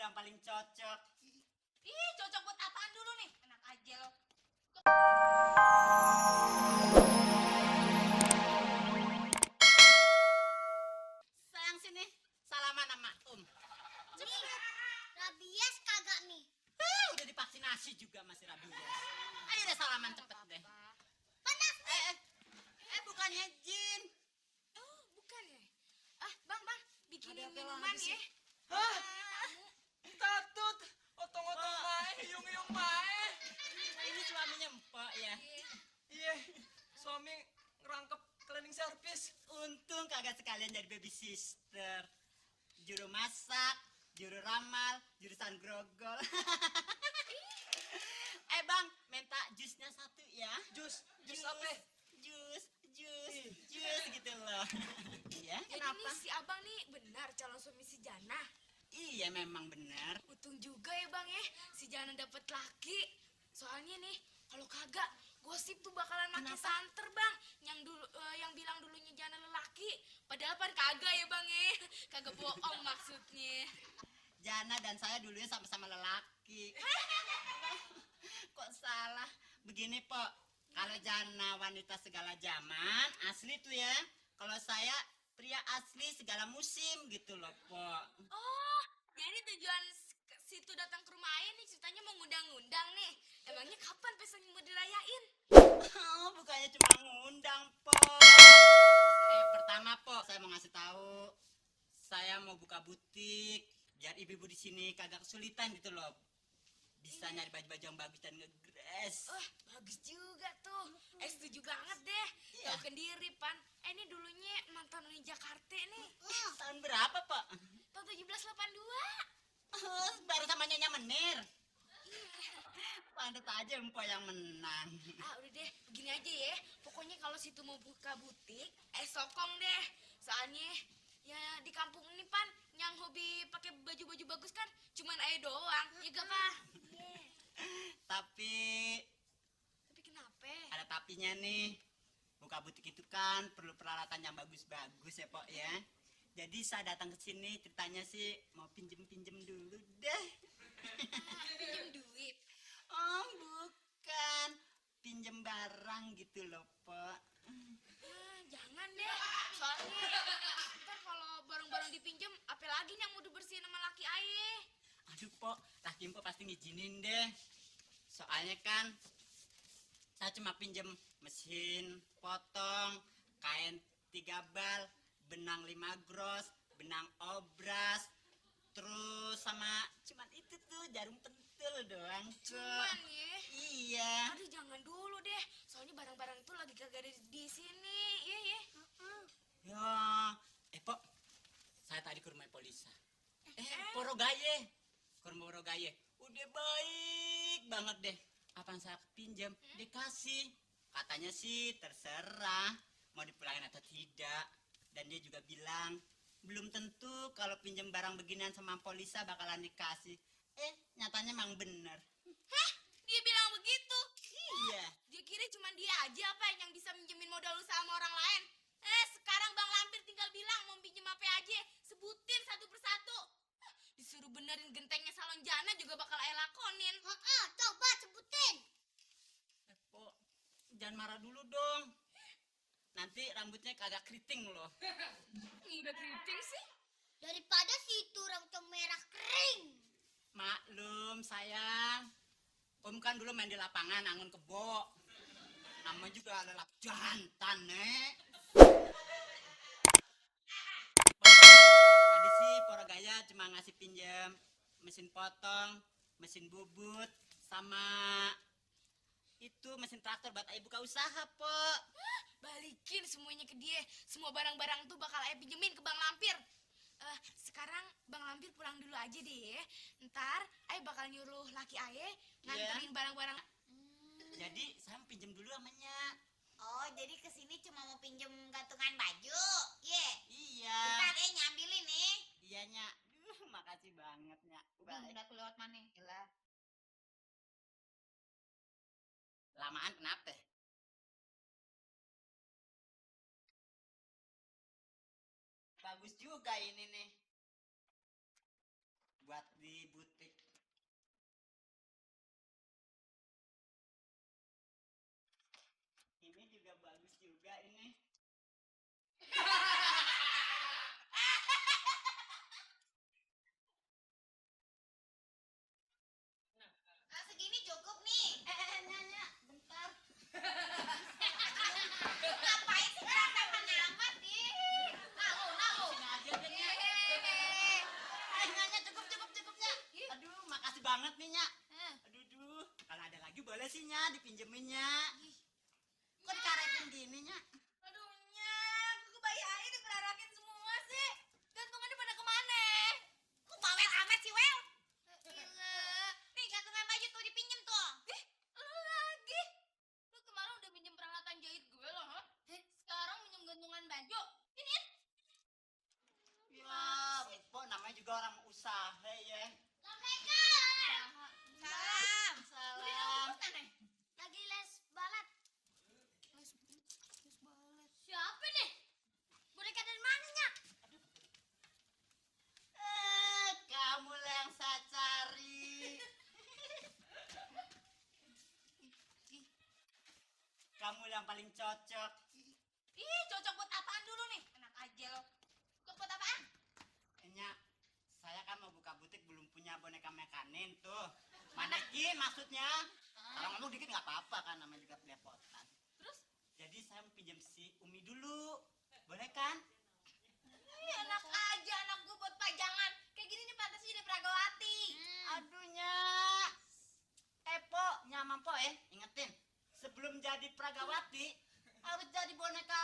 yang paling cocok. Ih, cocok buat apaan dulu nih? Enak aja lo. Sayang sini, salaman sama Nih, rabies kagak nih? Udah divaksinasi juga masih rabies. Ayo deh salaman cepet deh. Panas nih. Bukannya Jin. Oh, bukan ya? Bang, bikinin Ada apa minuman lagi ya. sih? Hah? Tatut, otong-otong mae, yung mae. Ini suaminya Mpok ya. Iya, suami ngerangkep cleaning service. Untung kagak sekalian jadi baby sister. Juru masak, juru ramal, jurusan grogol. Bang, minta jusnya satu ya. Jus apa? Jus gitu loh. Iya, Jadi kenapa? nih si abang nih benar calon suami si Jana. Iya, memang benar. Untung juga ya bang ya, si Jana dapet laki. Soalnya nih, kalau kagak, gosip tuh bakalan makin Kenapa? santer bang. Yang bilang dulunya Jana lelaki, padahal kan kagak ya bang ya. Kagak bohong maksudnya. Jana dan saya dulunya sama-sama lelaki. Kok salah? Begini, Pok. Kalau Jana wanita segala zaman, asli tuh ya. Kalau saya pria asli segala musim gitu loh, Pok. Oh, jadi tujuan situ datang ke rumah ayah nih ceritanya mau ngundang-ngundang nih. Emangnya kapan pesannya mau dirayain? Oh, bukannya cuma ngundang, Pok. Pertama, Pok, saya mau ngasih tahu. Saya mau buka butik biar ibu-ibu di sini kagak kesulitan gitu loh. Bisa nyari baju-baju yang bagus dan ngegres. Wah, bagus juga tuh. Setuju banget deh. Iya. Tahu kendiri, Pan. Ini dulunya mantan di Jakarta nih. Tahun berapa, Pak? Tahun 1782. Oh, baru sama Nyonya Menir. Pantes aja Mpok yang menang. Udah deh, begini aja ya. Pokoknya kalau situ mau buka butik, sokong deh. Soalnya ya di kampung ini Pan, yang hobi pakai baju-baju bagus kan cuman ayah doang. Ya gak, Pak? Tapi Tapi kenapa? ada tapinya nih. Buka butik itu kan perlu peralatan yang bagus-bagus ya, Pok ya. Jadi saya datang ke sini ceritanya sih mau pinjem-pinjem dulu deh. Pinjem duit. Oh, bukan. Pinjem barang gitu loh, Pok. Jangan deh. Soalnya ntar kalau barang-barang dipinjem, apa lagi nih yang mau dibersihin sama laki ayah? Aduh, Pok, laki Mpok pasti ngizinin deh. Soalnya kan saya cuma pinjem mesin potong, kain 3 bal, benang 5 gros, benang obras, terus sama cuman itu tuh jarum pentul doang, Cok. Cuman ya. Iya. Aduh jangan dulu deh. Soalnya barang-barang itu lagi kagak ada di sini. Iya ya. Ya, Pok, saya tadi ke rumah Polisa. Porogaye. Ke rumah Porogaye. Udah baik banget deh. Apaan saya pinjam, dikasih. Katanya sih terserah mau dipulangin atau tidak. Dan dia juga bilang, belum tentu kalau pinjam barang beginian sama Polisa bakalan dikasih. Nyatanya emang bener. Hah? Dia bilang begitu? Iya. Dia kira cuma dia aja apa yang bisa minjemin modal usaha sama orang lain. Sekarang Bang Lampir tinggal bilang mau pinjem apa aja, sebutin satu persatu. Disuruh benerin gentengnya salon Jana juga bakal ayah lakonin. Coba sebutin. Pok, jangan marah dulu dong. Nanti rambutnya kagak keriting loh. Udah keriting sih. Daripada situ rambutnya merah kering. Maklum sayang. Om kan dulu main di lapangan angon kebo. Nama juga lelap jantan, Nek. Tadi sih Porogaya cuma ngasih pinjam mesin potong, mesin bubut, sama itu mesin traktor buat ayah buka usaha, Pok. Balikin semuanya ke dia. Semua barang-barang tuh bakal ayah pinjemin ke Bang Lampir. Sekarang Bang Lampir pulang dulu aja deh. Ntar ayah bakal nyuruh laki ayah nganterin barang-barang. Jadi saya mau pinjam dulu amanya. Oh, jadi kesini cuma mau pinjem gantungan baju? Iya. Ntar nyambilin nih. Iya, Nyak. Makasih banget, Nyak. Udah aku lewat mana? Gila. Lamaan kenapa? Bagus juga ini nih. Buat di juga ini. Segini cukup nih. Nanya, bentar. Ngapain sih berantakan amat nih? Lalu. Sini aja deh, Nya. Nanya cukup, Nya. Aduh, makasih banget nih, Nya. Aduh. Kalau ada lagi boleh sih, Nya, dipinjemin, Nya. Kok dikaretin gini, Nya? Aduh, Nyak, kebayain diperarakin semua sih. Gantungannya pada kemana? Kok bawel amat sih, Wel? Gila. Nih gantungan baju tuh dipinjem tuh. Lu lagi? Lu kemarin udah minjem peralatan jahit gue loh, ha? Sekarang minjem gantungan baju. Ini Ya, Pok namanya juga orang usaha ya. Salam. Salam. Lagi les balet. siapa nih? Boneka dari mana, Nyak? Kamu yang saya cari. Kamu yang paling cocok. Ih, cocok buat apaan dulu nih? Enak aja lo. Cocok buat apaan? Nya, saya kan mau buka butik belum punya boneka mekanin tuh. Manekin maksudnya. Kalau ngomong dikit nggak apa-apa kan namanya juga belepotan. Terus? Jadi saya mau pinjam si Umi dulu. Boleh kan? Ih, enak aja anak gue buat pajangan. Kayak gini nih pantasnya jadi Pragawati. Aduh, Nya. Po, nyaman po ingetin. Sebelum jadi Pragawati harus jadi boneka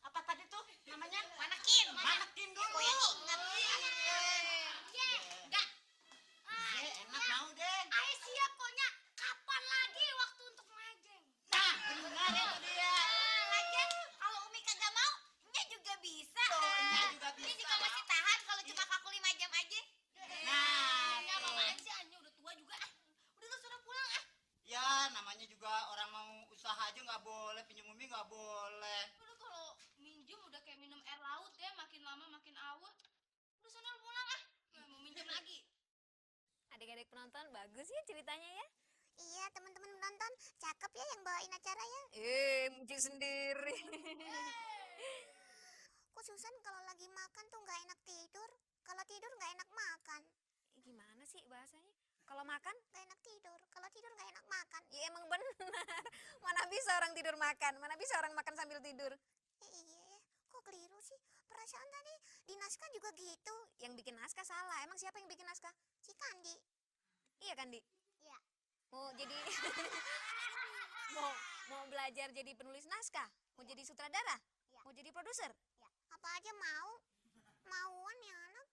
apa tadi tuh namanya? Manekin. Manekin dulu. Gue yang inget. Enggak. Enak mau deh. Ayo siap kok, Nyak. Kapan lagi waktu untuk majeng? Nah, benar itu dia. Lagian kalau Umi kagak mau, Nyak juga bisa. Tuh, Nyak juga Ini bisa. juga masih tahan kalau cuma kaku 5 jam aja. Nah, Ya tuh. apaan sih Anya udah tua juga. Udah lu suruh pulang ah. Ya, namanya juga orang mau usaha aja nggak boleh, pinjam Umi nggak boleh. Udah kalau minjem udah kayak minum air laut ya, makin lama makin awur. Udah sana lu pulang ah. Nggak mau minjem lagi. Adik-adik penonton bagus ya ceritanya ya. Iya, teman-teman menonton, cakep ya yang bawain acara ya. Muji sendiri. Kok Susan kalau lagi makan tuh nggak enak tidur, kalau tidur nggak enak makan. Gimana sih bahasanya? Kalau makan, Nggak enak tidur, kalau tidur nggak enak makan. ya emang benar. Mana bisa orang tidur makan? Mana bisa orang makan sambil tidur? Iya ya, kok keliru sih? Perasaan tadi di naskah juga gitu. Yang bikin naskah salah. Emang siapa yang bikin naskah? Si Kandi. Iya kan, Di? Iya. Mau jadi mau belajar jadi penulis naskah? Mau jadi sutradara? Iya. Mau jadi produser? Ya, apa aja mau. Mauan ya anak.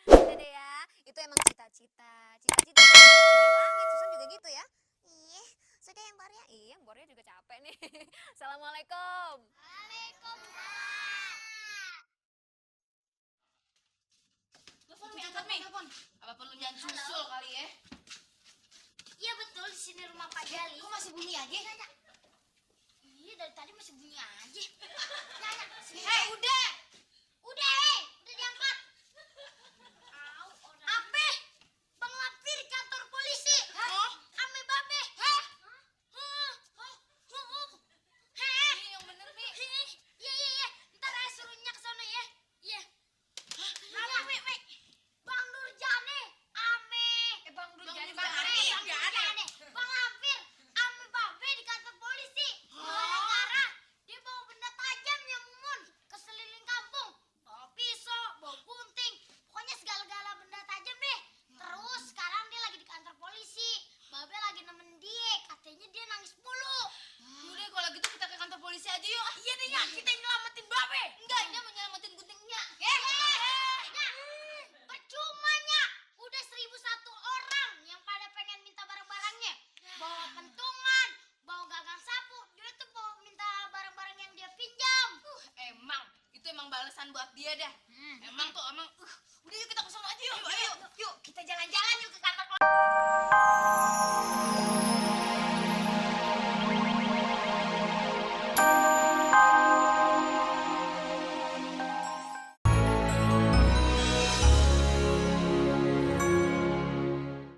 Udah deh ya. Itu emang cita-cita. Cita-cita tinggi langit. Susan juga gitu ya. Iya, sudah yang baru ya. Iya, Bornya juga capek nih. Assalamualaikum. Waalaikumsalam. Telepon Mi, angkat Mi. Apa perlu jangan susul kali ya? Iya betul, di sini rumah Pak Jali. Kok masih bunyi aja? Iya, dari tadi masih bunyi aja. Hei, udah. Udah diangkat. Ape, Bang Lampir kantor polisi. Hah? Ame babe. Ini yang bener Mi. Iya. Ntar aja suruh Nyak ke sana ya. Iya. Apa, Mi? Bang Nurjane, ame. Bang Nurjani Bang Bang Ade, nggak ada. Bang Lampir, ame babe di kantor polisi. Gara-gara dia bawa benda tajam yang mumun ke seliling kampung. Bawa pisau, bawa gunting, pokoknya segala-gala benda tajam deh. Terus sekarang dia lagi di kantor polisi. Babe lagi nemenin dia, katanya dia nangis mulu. Udah kalau gitu kita ke kantor polisi aja yuk. Iya deh, Nyak. Kita nyelamatin Babe. Enggak, Nyak mau nyelamatin guntingnya. Percuma Nyak, udah 1001 orang yang pada pengen minta barang-barangnya. Bawa pentungan, bawa gagang sapu, dia tuh bawa minta barang-barang yang dia pinjam. Itu emang balasan buat dia dah. Emang tuh, udah yuk kita ke sana aja yuk. Ayo. Yuk, kita jalan-jalan